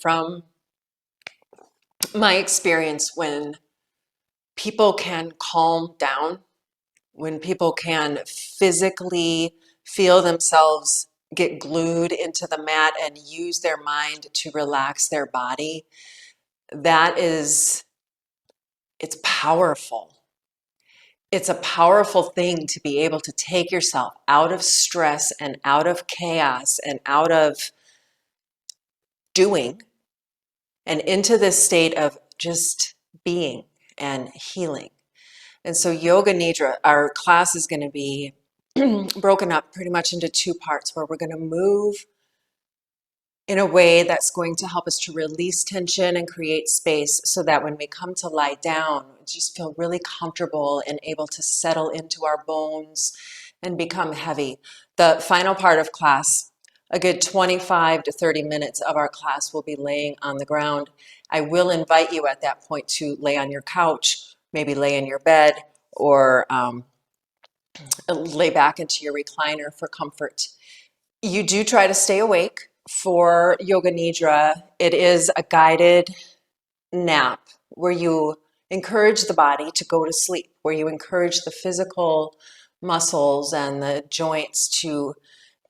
from my experience, when people can calm down, when people can physically feel themselves get glued into the mat and use their mind to relax their body, it's powerful. It's a powerful thing to be able to take yourself out of stress and out of chaos and out of doing and into this state of just being and healing. And so Yoga Nidra, our class is going to be broken up pretty much into two parts, where we're going to move in a way that's going to help us to release tension and create space, so that when we come to lie down, we just feel really comfortable and able to settle into our bones and become heavy. The final part of class, a good 25 to 30 minutes of our class, will be laying on the ground. I will invite you at that point to lay on your couch, maybe lay in your bed, or lay back into your recliner for comfort. You do try to stay awake for Yoga Nidra. It is a guided nap where you encourage the body to go to sleep, where you encourage the physical muscles and the joints to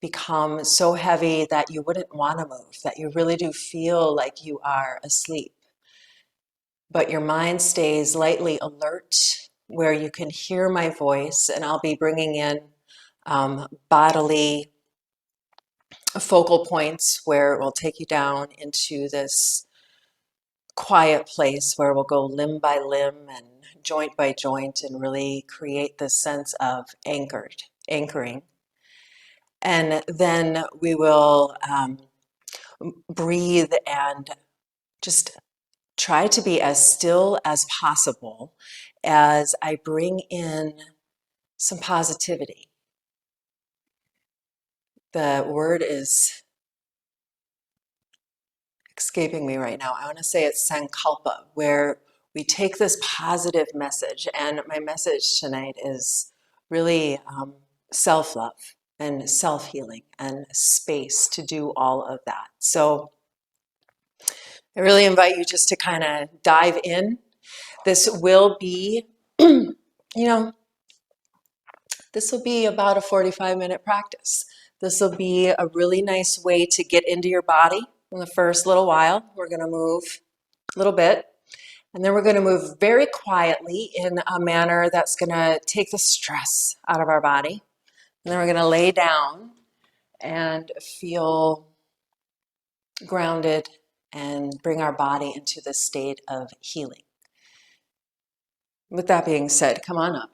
become so heavy that you wouldn't want to move, that you really do feel like you are asleep. But your mind stays lightly alert, where you can hear my voice, and I'll be bringing in bodily focal points where it will take you down into this quiet place where we'll go limb by limb and joint by joint and really create this sense of anchoring. And then we will breathe and just try to be as still as possible as I bring in some positivity. The word is escaping me right now. I want to say it's sankalpa, where we take this positive message, and my message tonight is really self-love and self-healing and space to do all of that. So I really invite you just to kind of dive in. This will be, this will be about a 45-minute practice. This will be a really nice way to get into your body. In the first little while, we're going to move a little bit, and then we're going to move very quietly in a manner that's going to take the stress out of our body. And then we're going to lay down and feel grounded and bring our body into the state of healing. With that being said, come on up.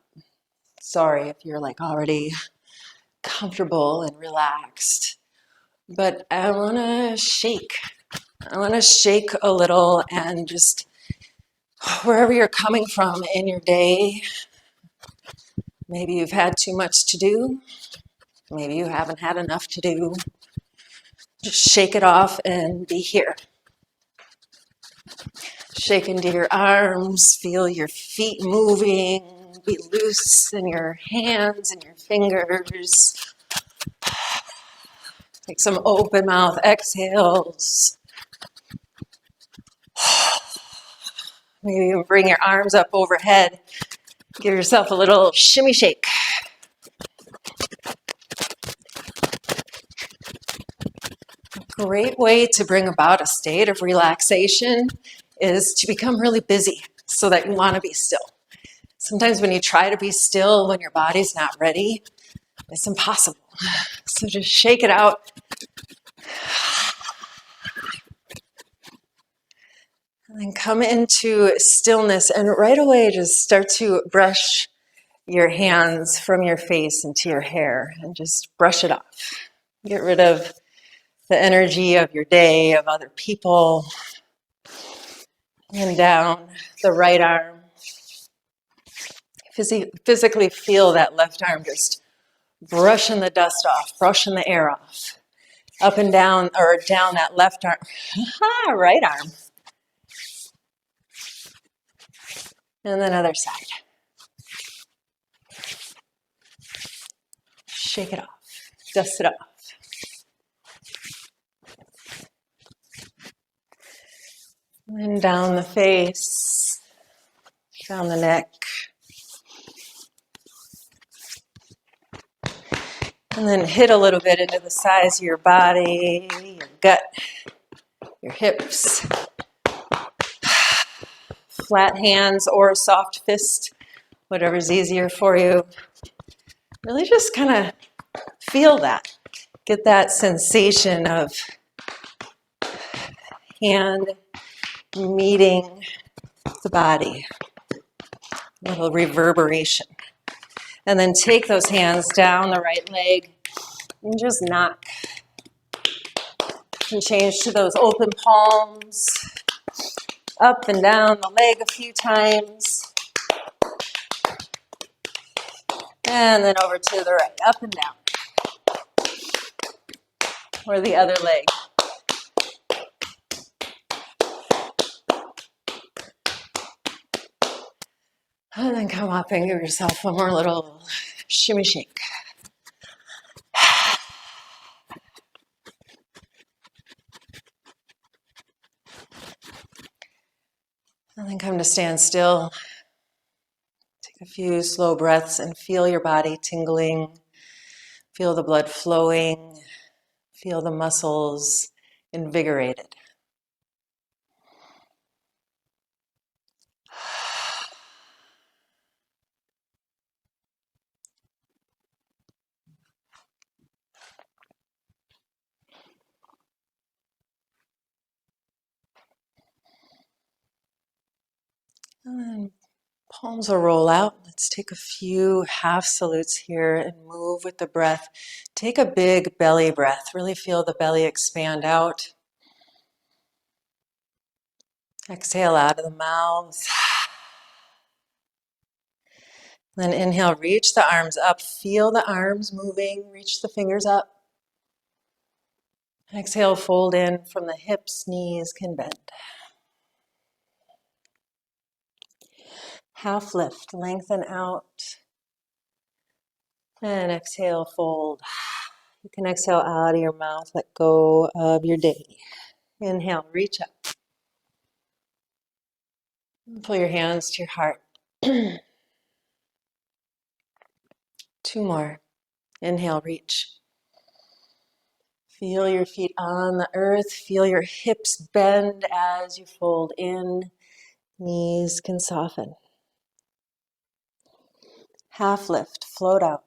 Sorry if you're like already comfortable and relaxed, but I want to shake. I want to shake a little, and just wherever you're coming from in your day, maybe you've had too much to do, maybe you haven't had enough to do, just shake it off and be here. Shake into your arms, feel your feet moving, be loose in your hands and your fingers. Take some open mouth exhales. Maybe you bring your arms up overhead. Give yourself a little shimmy shake. A great way to bring about a state of relaxation is to become really busy so that you want to be still. Sometimes when you try to be still when your body's not ready, it's impossible. So just shake it out. And then come into stillness, and right away just start to brush your hands from your face into your hair and just brush it off. Get rid of the energy of your day, of other people. And down the right arm. Physically feel that left arm just brushing the dust off, brushing the air off. Up and down, or down that left arm. Right arm. And then other side. Shake it off. Dust it off. And then down the face, down the neck. And then hit a little bit into the sides of your body, your gut, your hips. Flat hands or a soft fist, whatever's easier for you. Really just kind of feel that. Get that sensation of hand meeting the body. A little reverberation. And then take those hands down the right leg and just knock. And change to those open palms. Up and down the leg a few times. And then over to the right, up and down. Or the other leg. And then come up and give yourself one more little shimmy shake. And then come to stand still. Take a few slow breaths and feel your body tingling. Feel the blood flowing. Feel the muscles invigorated. And then palms will roll out. Let's take a few half salutes here and move with the breath. Take a big belly breath. Really feel the belly expand out. Exhale out of the mouth. Then inhale, reach the arms up. Feel the arms moving. Reach the fingers up. Exhale, fold in from the hips, knees can bend. Half lift, lengthen out. And exhale, fold. You can exhale out of your mouth, let go of your day. Inhale, reach up. Pull your hands to your heart. 2 more. Inhale, reach. Feel your feet on the earth. Feel your hips bend as you fold in. Knees can soften. Half lift, float out.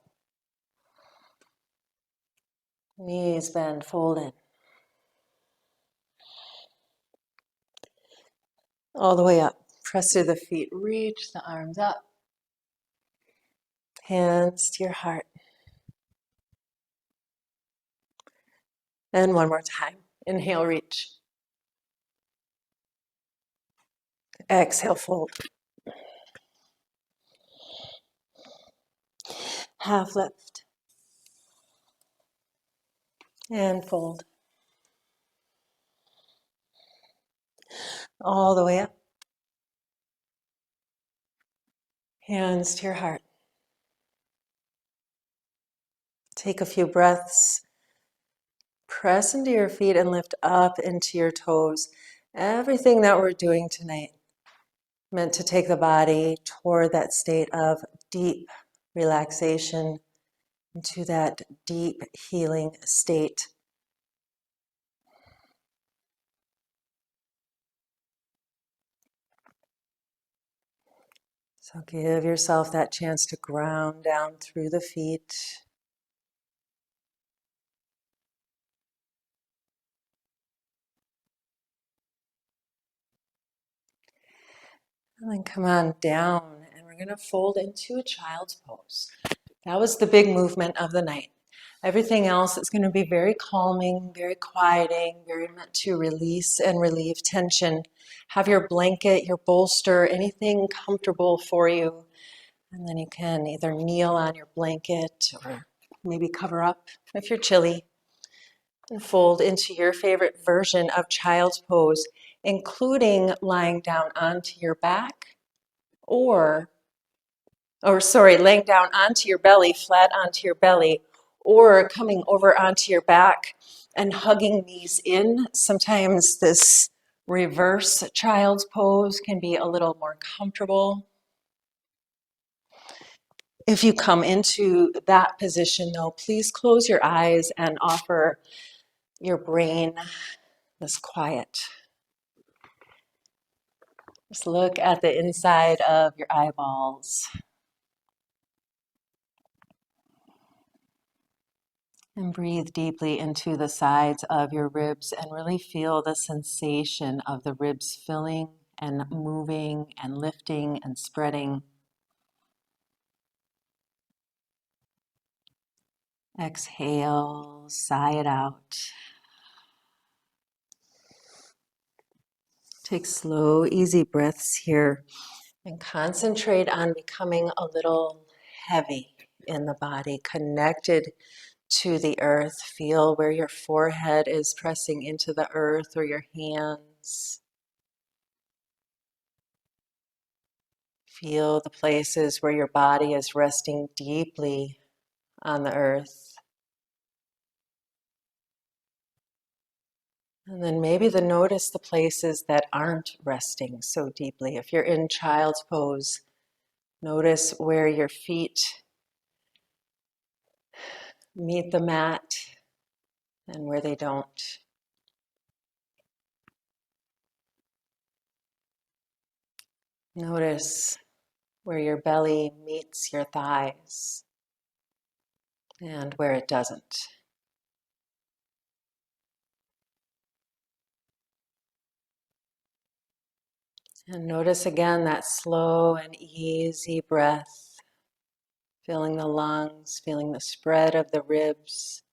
Knees bend, fold in. All the way up. Press through the feet. Reach the arms up. Hands to your heart. And one more time. Inhale, reach. Exhale, fold. Half lift. And fold. All the way up. Hands to your heart. Take a few breaths. Press into your feet and lift up into your toes. Everything that we're doing tonight meant to take the body toward that state of deep relaxation, into that deep healing state. So give yourself that chance to ground down through the feet. And then come on down, and we're going to fold into a child's pose. That was the big movement of the night. Everything else is going to be very calming, very quieting, very meant to release and relieve tension. Have your blanket, your bolster, anything comfortable for you. And then you can either kneel on your blanket or maybe cover up if you're chilly. And fold into your favorite version of child's pose, including lying down onto your back laying down onto your belly, flat onto your belly, or coming over onto your back and hugging knees in. Sometimes this Reverse child's pose can be a little more comfortable. If you come into that position though, please close your eyes and offer your brain this quiet. Just look at the inside of your eyeballs. And breathe deeply into the sides of your ribs and really feel the sensation of the ribs filling and moving and lifting and spreading. Exhale, sigh it out. Take slow, easy breaths here and concentrate on becoming a little heavy in the body, connected to the earth. Feel where your forehead is pressing into the earth or your hands. Feel the places where your body is resting deeply on the earth. And then maybe notice the places that aren't resting so deeply. If you're in child's pose, notice where your feet meet the mat and where they don't. Notice where your belly meets your thighs and where it doesn't. And notice again that slow and easy breath, filling the lungs, feeling the spread of the ribs,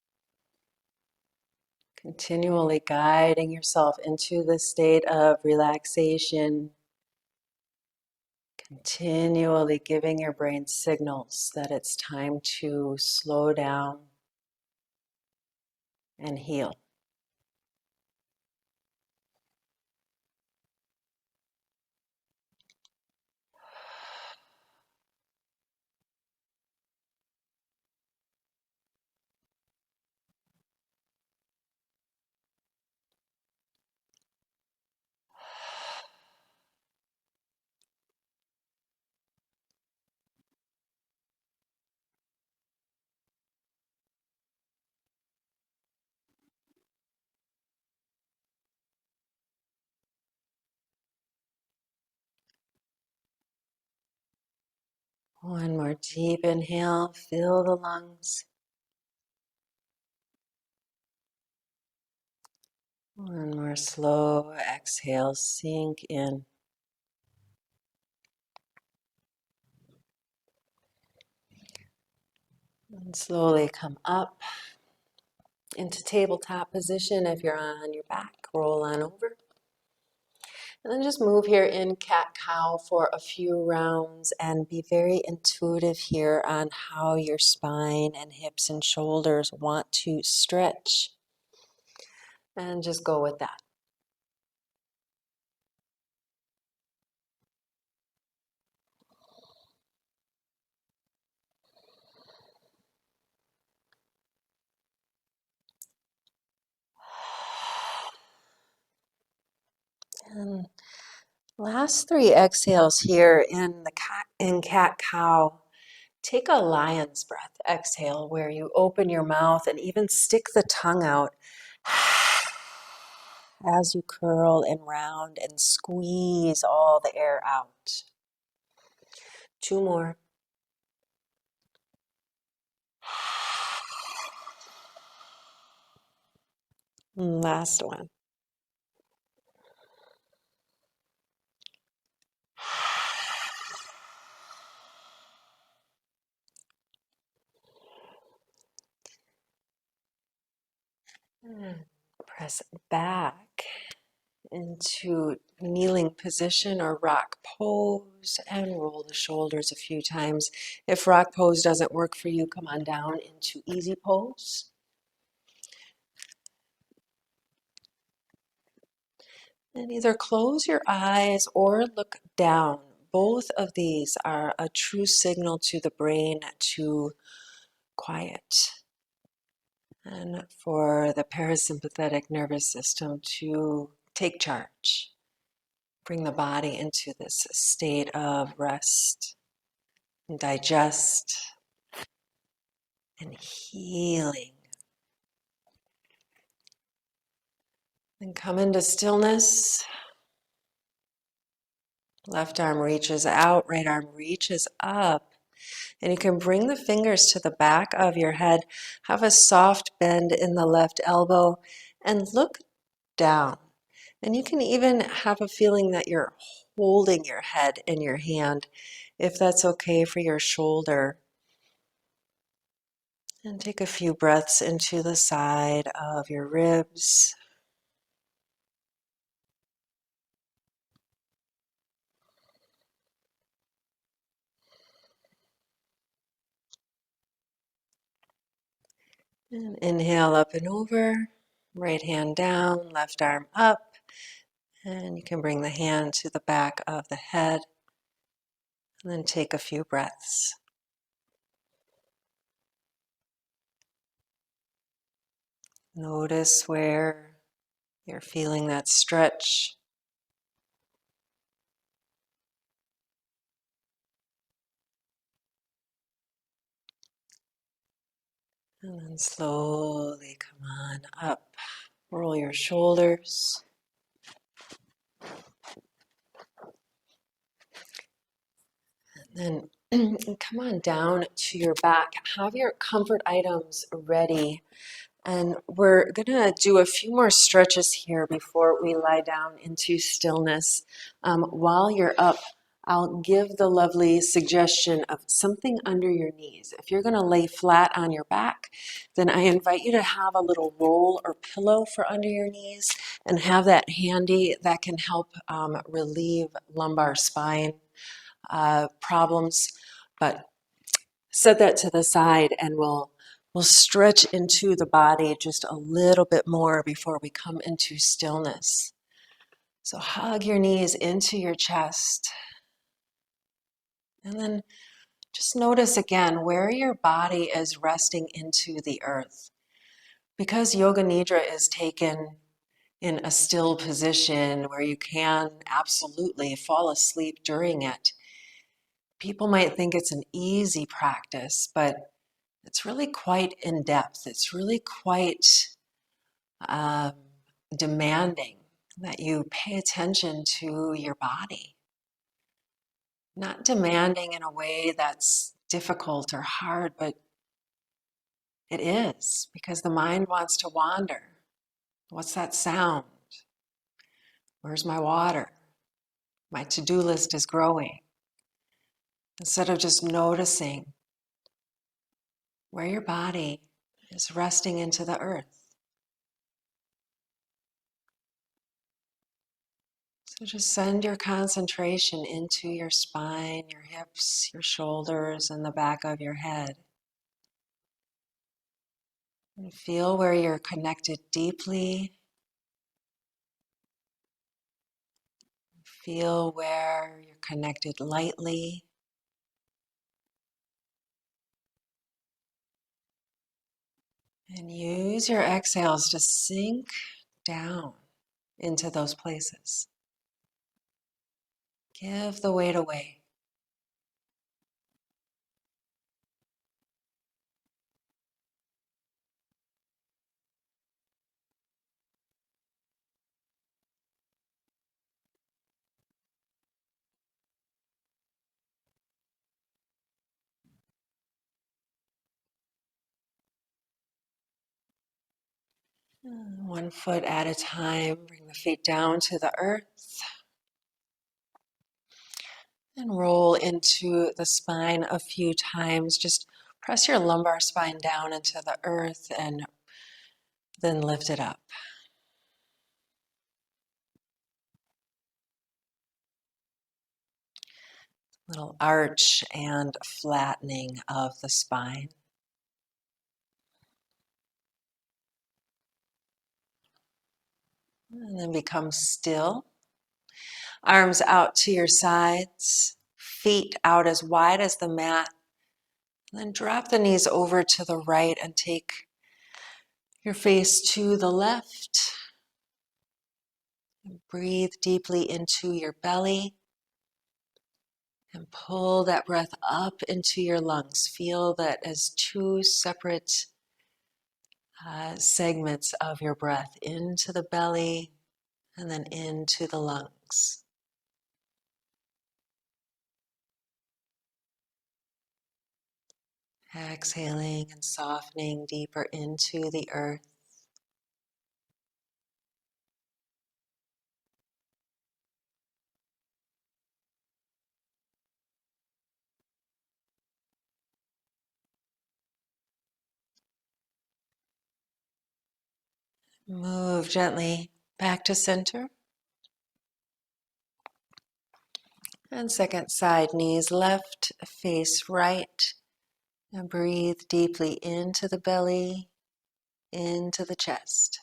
continually guiding yourself into the state of relaxation, continually giving your brain signals that it's time to slow down and heal. One more deep inhale, fill the lungs. One more slow exhale, sink in. And slowly come up into tabletop position. If you're on your back, roll on over. And then just move here in cat-cow for a few rounds and be very intuitive here on how your spine and hips and shoulders want to stretch. And just go with that. And last three exhales here in cat-cow. Take a lion's breath exhale where you open your mouth and even stick the tongue out as you curl and round and squeeze all the air out. Two more. Last one. And press back into kneeling position or rock pose and roll the shoulders a few times. If rock pose doesn't work for you, come on down into easy pose. And either close your eyes or look down. Both of these are a true signal to the brain to quiet and for the parasympathetic nervous system to take charge. Bring the body into this state of rest and digest and healing. Then come into stillness. Left arm reaches out, right arm reaches up. And you can bring the fingers to the back of your head. Have a soft bend in the left elbow and look down. And you can even have a feeling that you're holding your head in your hand, if that's okay for your shoulder. And take a few breaths into the side of your ribs. And inhale up and over, right hand down, left arm up, and you can bring the hand to the back of the head, and then take a few breaths. Notice where you're feeling that stretch. And then slowly come on up. Roll your shoulders. And then come on down to your back. Have your comfort items ready. And we're going to do a few more stretches here before we lie down into stillness. While you're up, I'll give the lovely suggestion of something under your knees. If you're going to lay flat on your back, then I invite you to have a little roll or pillow for under your knees and have that handy. That can help relieve lumbar spine problems. But set that to the side and we'll stretch into the body just a little bit more before we come into stillness. So hug your knees into your chest. And then just notice again where your body is resting into the earth. Because Yoga Nidra is taken in a still position where you can absolutely fall asleep during it, people might think it's an easy practice, but it's really quite in depth. It's really quite um, demanding that you pay attention to your body. Not demanding in a way that's difficult or hard, but it is, because the mind wants to wander. What's that sound? Where's my water? My to-do list is growing. Instead of just noticing where your body is resting into the earth. So just send your concentration into your spine, your hips, your shoulders, and the back of your head. And feel where you're connected deeply. Feel where you're connected lightly. And use your exhales to sink down into those places. Give the weight away. One foot at a time, bring the feet down to the earth. And roll into the spine a few times. Just press your lumbar spine down into the earth and then lift it up. Little arch and flattening of the spine. And then become still. Arms out to your sides, feet out as wide as the mat. And then drop the knees over to the right and take your face to the left. Breathe deeply into your belly and pull that breath up into your lungs. Feel that as two separate segments of your breath, into the belly and then into the lungs. Exhaling and softening deeper into the earth. Move gently back to center. And second side, knees left, face right. And breathe deeply into the belly, into the chest.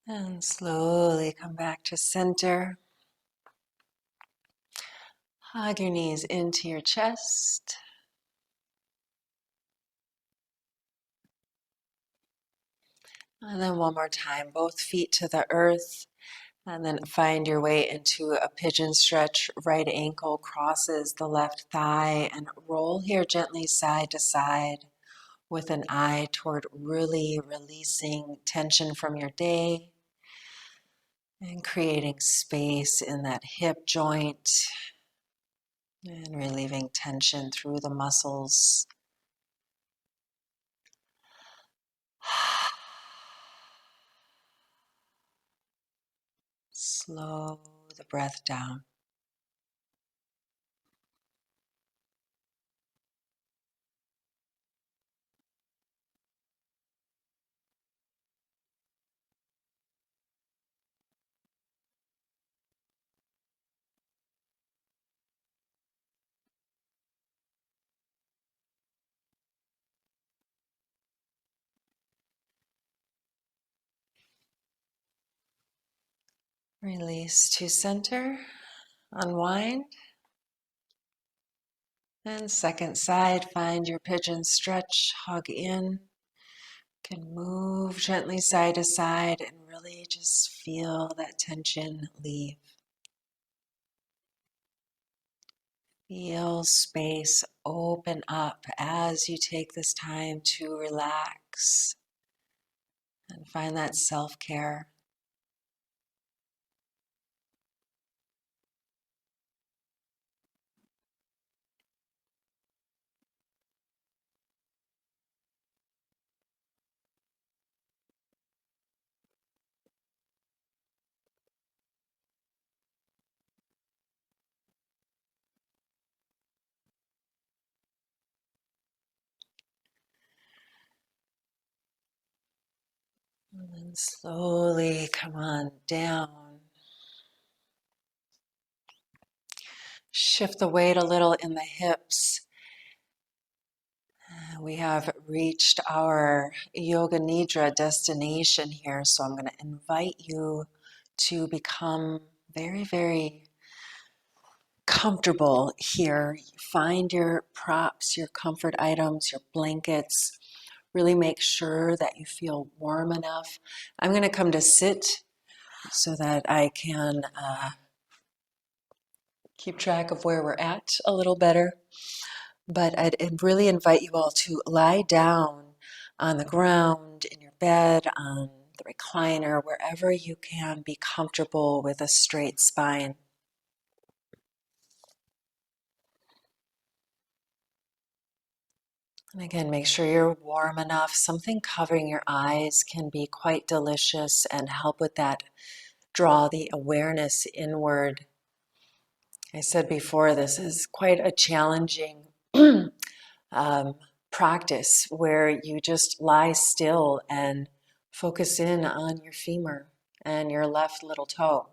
And slowly come back to center. Hug your knees into your chest. And then one more time, both feet to the earth. And then find your way into a pigeon stretch. Right ankle crosses the left thigh and roll here gently side to side with an eye toward really releasing tension from your day and creating space in that hip joint and relieving tension through the muscles. Slow the breath down. Release to center, unwind. And second side, find your pigeon stretch, hug in. Can move gently side to side and really just feel that tension leave. Feel space open up as you take this time to relax and find that self-care. And then slowly come on down. Shift the weight a little in the hips. We have reached our Yoga Nidra destination here, so I'm going to invite you to become very, very comfortable here. Find your props, your comfort items, your blankets. Really make sure that you feel warm enough. I'm going to come to sit so that I can keep track of where we're at a little better. But I'd really invite you all to lie down on the ground, in your bed, on the recliner, wherever you can be comfortable with a straight spine. And again, make sure you're warm enough. Something covering your eyes can be quite delicious and help with that, draw the awareness inward. I said before, this is quite a challenging um, practice where you just lie still and focus in on your femur and your left little toe.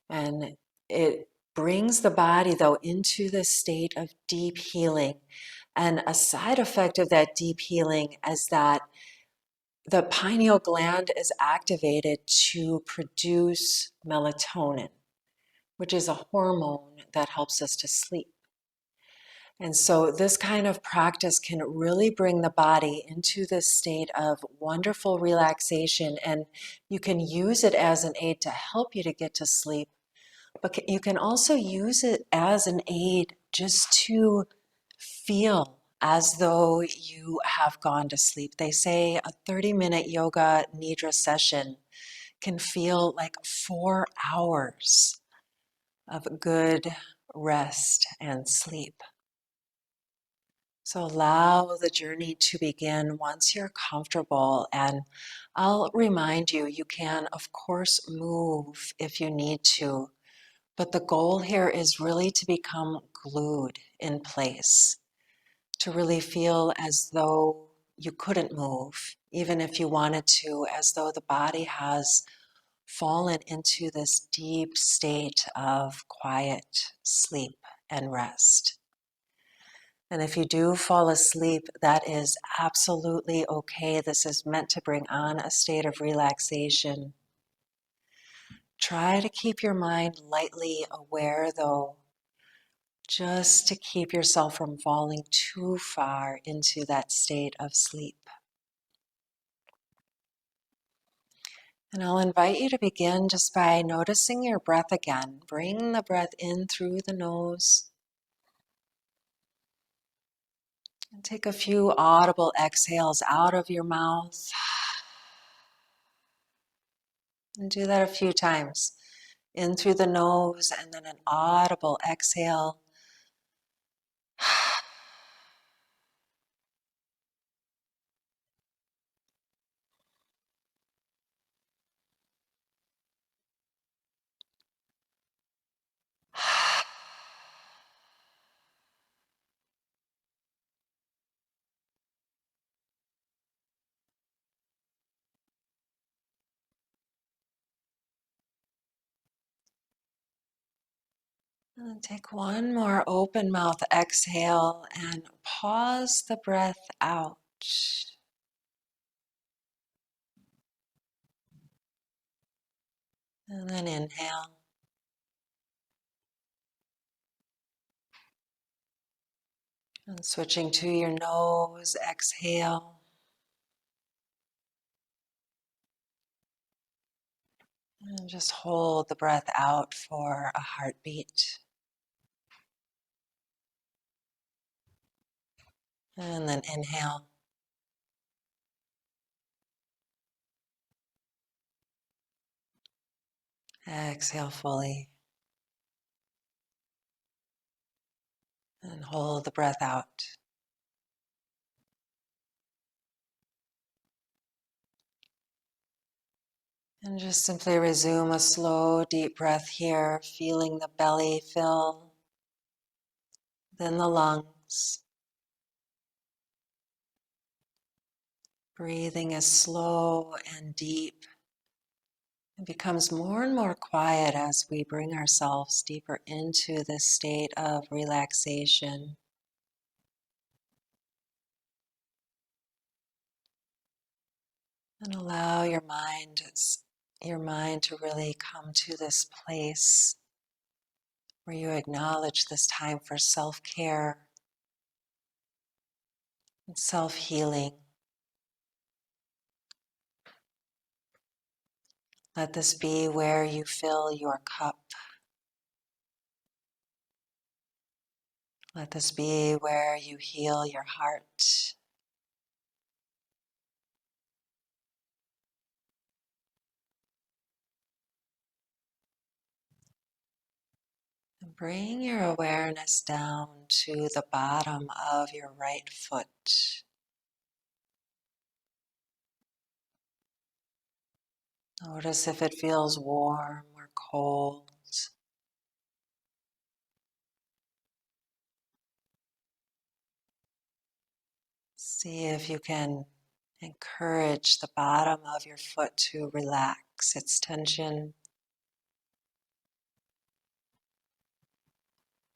And it brings the body, though, into this state of deep healing. And a side effect of that deep healing is that the pineal gland is activated to produce melatonin, which is a hormone that helps us to sleep. And so this kind of practice can really bring the body into this state of wonderful relaxation, and you can use it as an aid to help you to get to sleep, but you can also use it as an aid just to feel as though you have gone to sleep. They say a 30-minute yoga Nidra session can feel like 4 hours of good rest and sleep. So allow the journey to begin once you're comfortable. And I'll remind you, you can, of course, move if you need to. But the goal here is really to become glued in place, to really feel as though you couldn't move, even if you wanted to, as though the body has fallen into this deep state of quiet sleep and rest. And if you do fall asleep, that is absolutely okay. This is meant to bring on a state of relaxation. Try to keep your mind lightly aware, though, just to keep yourself from falling too far into that state of sleep. And I'll invite you to begin just by noticing your breath again. Bring the breath in through the nose. And take a few audible exhales out of your mouth. And do that a few times. In through the nose and then an audible exhale. And take one more open mouth exhale and pause the breath out. And then inhale. And switching to your nose, exhale. And just hold the breath out for a heartbeat. And then inhale. Exhale fully. And hold the breath out. And just simply resume a slow, deep breath here, feeling the belly fill, then the lungs. Breathing is slow and deep. It becomes more and more quiet as we bring ourselves deeper into this state of relaxation. And allow your mind to really come to this place where you acknowledge this time for self-care and self-healing. Let this be where you fill your cup. Let this be where you heal your heart. And bring your awareness down to the bottom of your right foot. Notice if it feels warm or cold. See if you can encourage the bottom of your foot to relax its tension.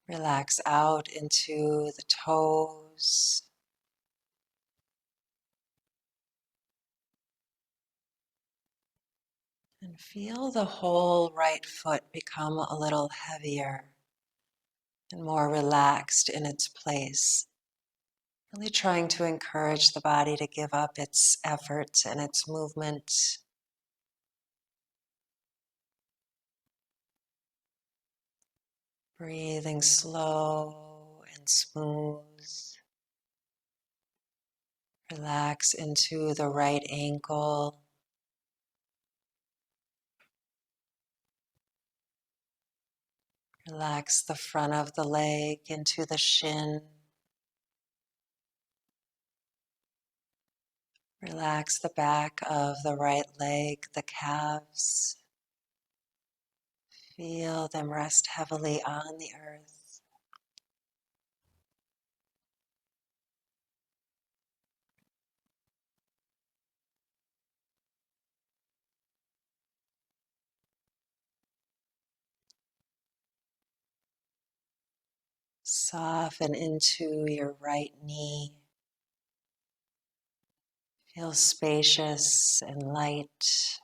Relax out into the toes. And feel the whole right foot become a little heavier and more relaxed in its place. Really trying to encourage the body to give up its effort and its movement. Breathing slow and smooth. Relax into the right ankle. Relax the front of the leg into the shin. Relax the back of the right leg, the calves. Feel them rest heavily on the earth. Soften into your right knee. Feel spacious and light.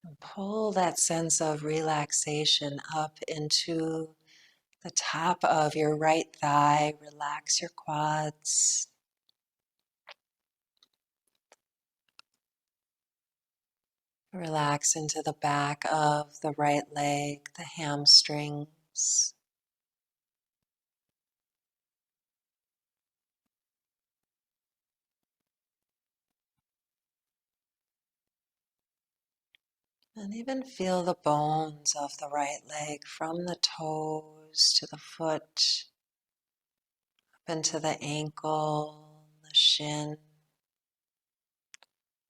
And pull that sense of relaxation up into the top of your right thigh. Relax your quads. Relax into the back of the right leg, the hamstrings. And even feel the bones of the right leg from the toes to the foot, up into the ankle, the shin,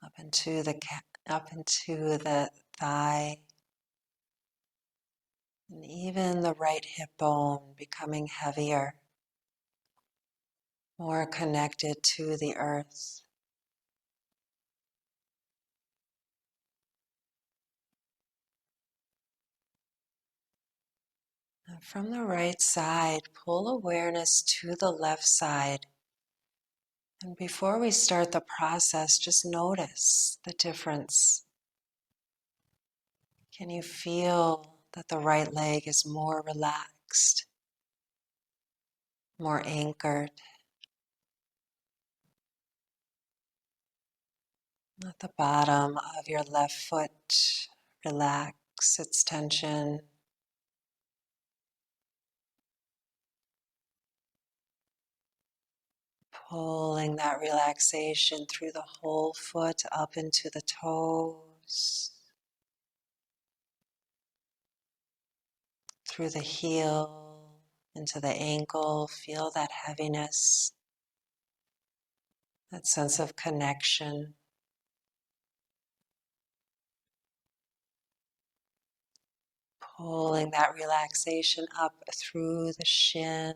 up into the thigh, and even the right hip bone becoming heavier, more connected to the earth. And from the right side, pull awareness to the left side. And before we start the process, just notice the difference. Can you feel that the right leg is more relaxed, more anchored? Let the bottom of your left foot relax its tension. Pulling that relaxation through the whole foot up into the toes, through the heel, into the ankle. Feel that heaviness, that sense of connection. Pulling that relaxation up through the shin,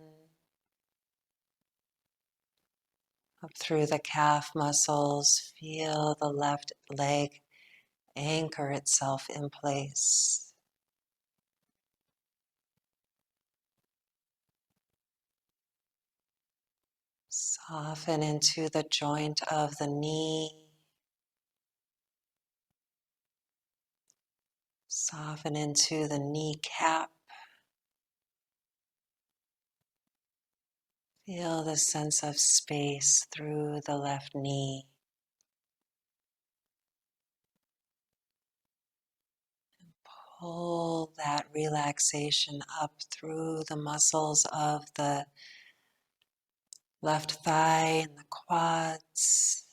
up through the calf muscles. Feel the left leg anchor itself in place. Soften into the joint of the knee. Soften into the kneecap. Feel the sense of space through the left knee. Pull that relaxation up through the muscles of the left thigh and the quads,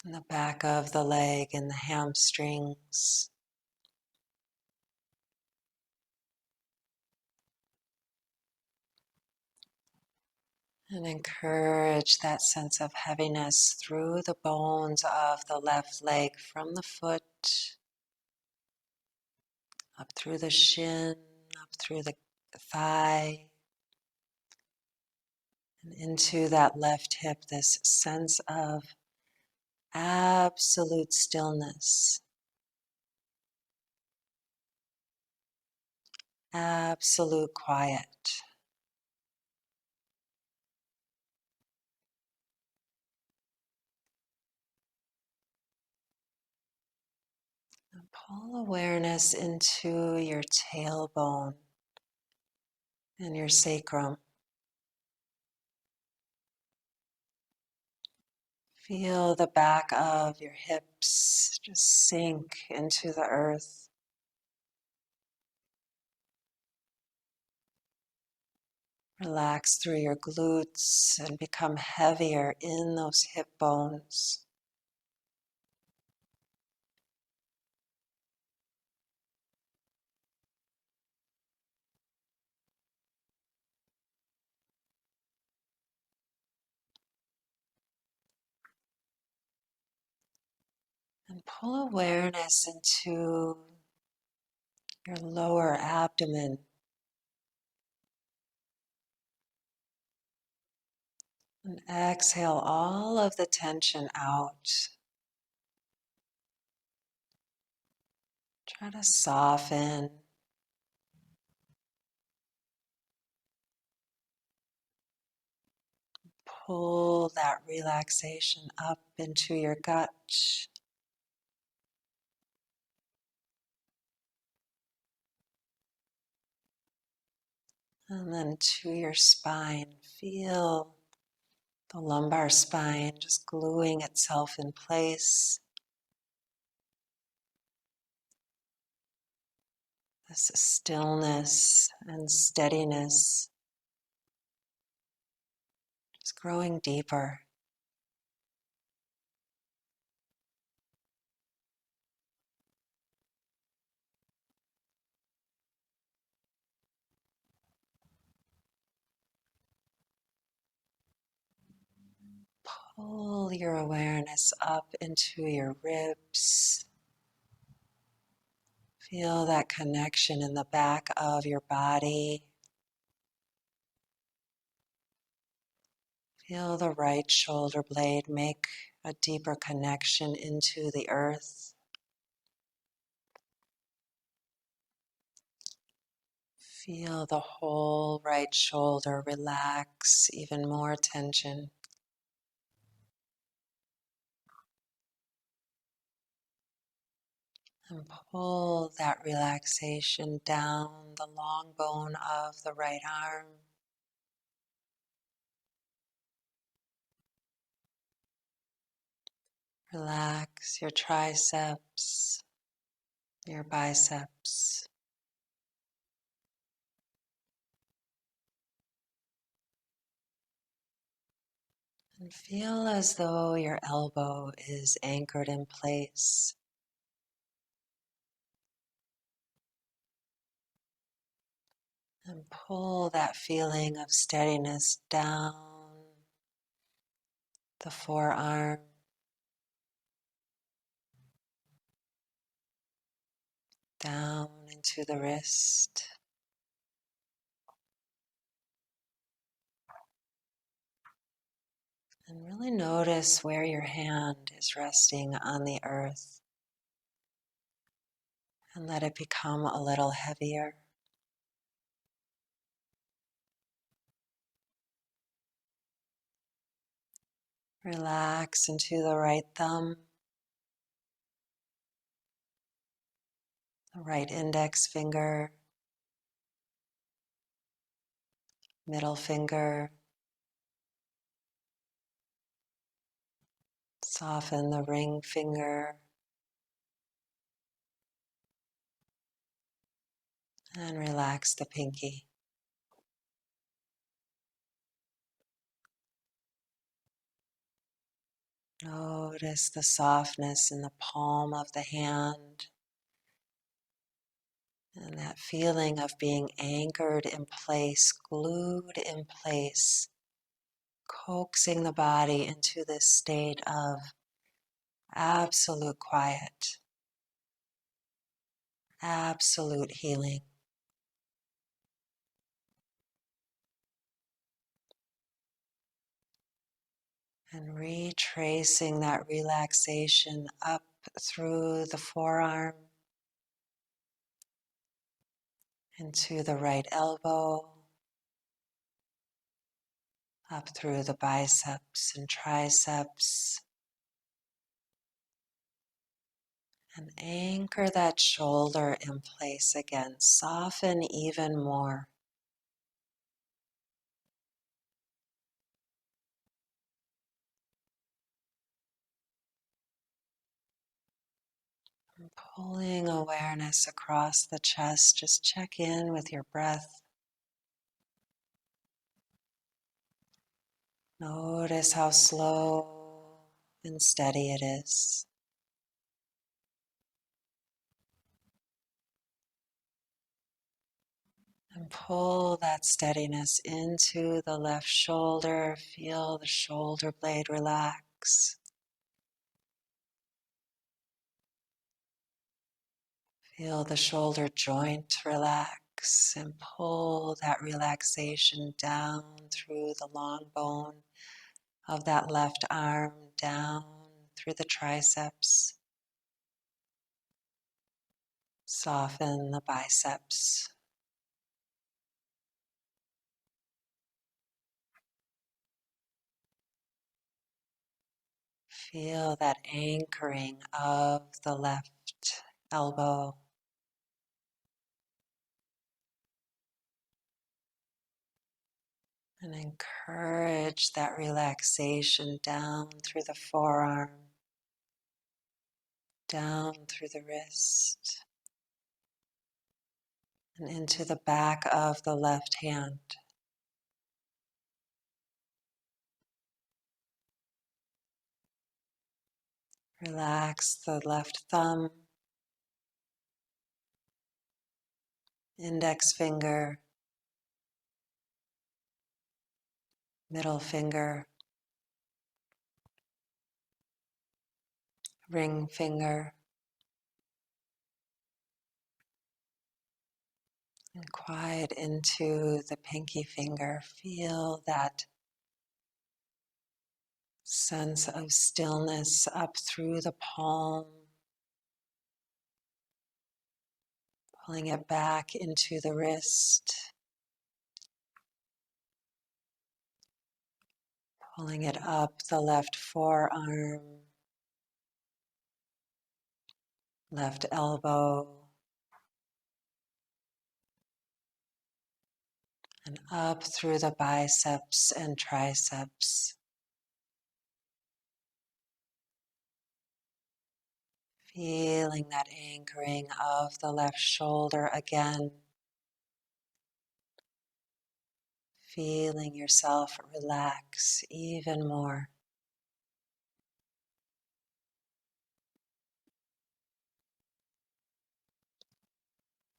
and the back of the leg and the hamstrings. And encourage that sense of heaviness through the bones of the left leg, from the foot, up through the shin, up through the thigh, and into that left hip, this sense of absolute stillness, absolute quiet. And pull awareness into your tailbone and your sacrum. Feel the back of your hips just sink into the earth. Relax through your glutes and become heavier in those hip bones. And pull awareness into your lower abdomen. And exhale all of the tension out. Try to soften. Pull that relaxation up into your gut. And then to your spine. Feel the lumbar spine just gluing itself in place. This stillness and steadiness is growing deeper. Pull your awareness up into your ribs. Feel that connection in the back of your body. Feel the right shoulder blade make a deeper connection into the earth. Feel the whole right shoulder relax, even more tension. And pull that relaxation down the long bone of the right arm. Relax your triceps, your biceps. And feel as though your elbow is anchored in place. And pull that feeling of steadiness down the forearm, down into the wrist. And really notice where your hand is resting on the earth. And let it become a little heavier. Relax into the right thumb, the right index finger, middle finger. Soften the ring finger. And relax the pinky. Notice the softness in the palm of the hand and that feeling of being anchored in place, glued in place coaxing the body into this state of absolute quiet, absolute healing. And retracing that relaxation up through the forearm, into the right elbow, up through the biceps and triceps, and anchor that shoulder in place again. Soften even more. And pulling awareness across the chest, just check in with your breath. Notice how slow and steady it is. And pull that steadiness into the left shoulder. Feel the shoulder blade relax. Feel the shoulder joint relax and pull that relaxation down through the long bone of that left arm, down through the triceps. Soften the biceps. Feel that anchoring of the left elbow. And encourage that relaxation down through the forearm, down through the wrist, and into the back of the left hand. Relax the left thumb, index finger, middle finger, ring finger, and quiet into the pinky finger. Feel that sense of stillness up through the palm, pulling it back into the wrist, pulling it up the left forearm, left elbow, and up through the biceps and triceps. Feeling that anchoring of the left shoulder again. Feeling yourself relax even more.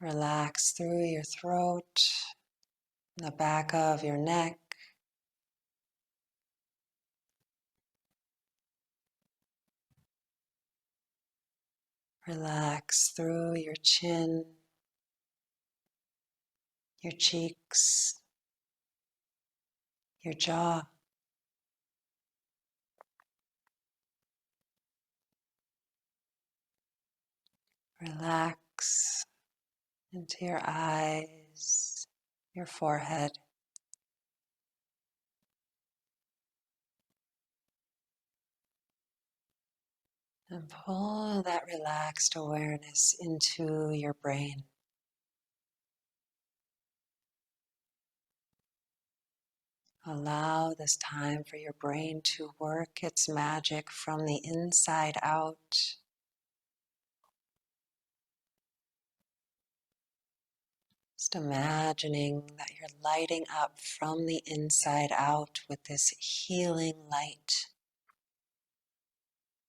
Relax through your throat, the back of your neck. Relax through your chin, your cheeks, your jaw. Relax into your eyes, your forehead. And pull that relaxed awareness into your brain. Allow this time for your brain to work its magic from the inside out. Just imagining that you're lighting up from the inside out with this healing light,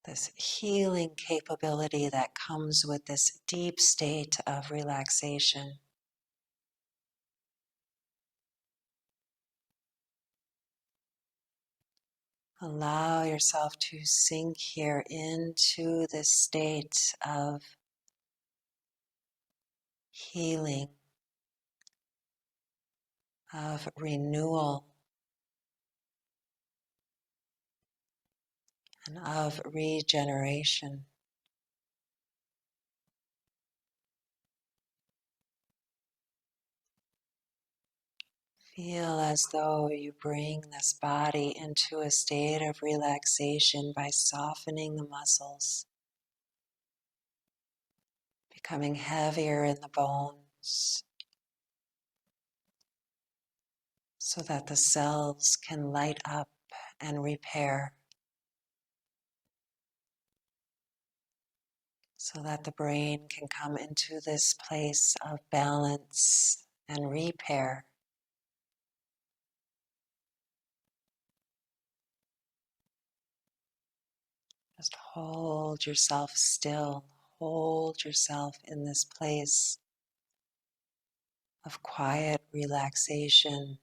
this healing capability that comes with this deep state of relaxation. Allow yourself to sink here into this state of healing, of renewal, and of regeneration. Feel as though you bring this body into a state of relaxation by softening the muscles, becoming heavier in the bones, so that the cells can light up and repair, so that the brain can come into this place of balance and repair. Just hold yourself still, hold yourself in this place of quiet relaxation.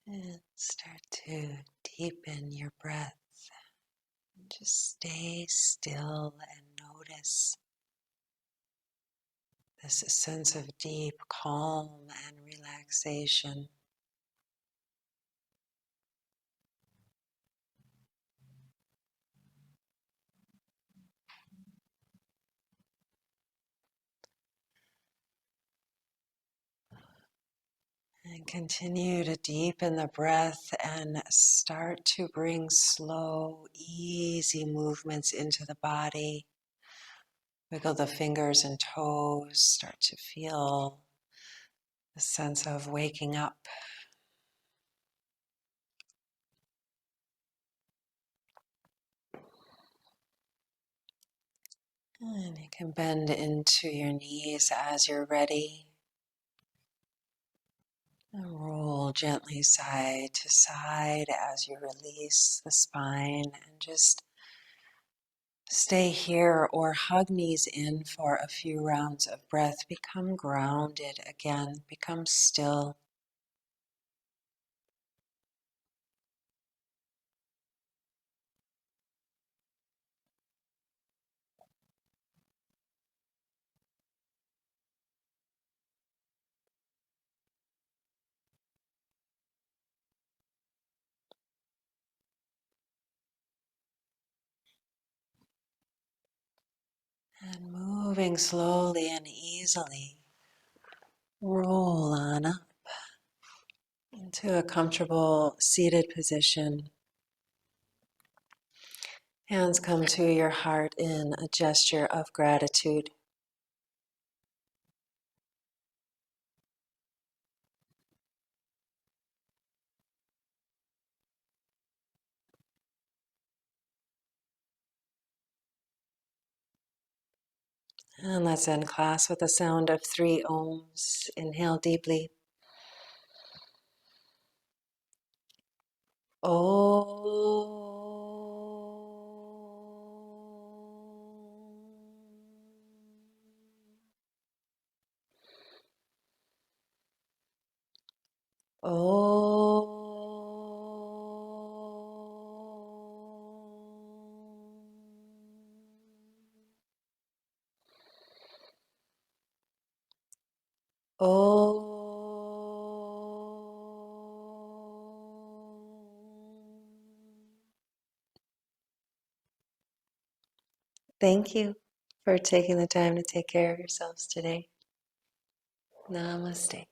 And start to deepen your breath. Just stay still and notice this sense of deep calm and relaxation. And continue to deepen the breath and start to bring slow, easy movements into the body. Wiggle the fingers and toes, start to feel the sense of waking up. And you can bend into your knees as you're ready. And roll gently side to side as you release the spine, and just stay here or hug knees in for a few rounds of breath. Become grounded again, become still. And moving slowly and easily, roll on up into a comfortable seated position. Hands come to your heart in a gesture of gratitude. And let's end class with a sound of 3 ohms. Inhale deeply. Om. Om. Om. Thank you for taking the time to take care of yourselves today. Namaste.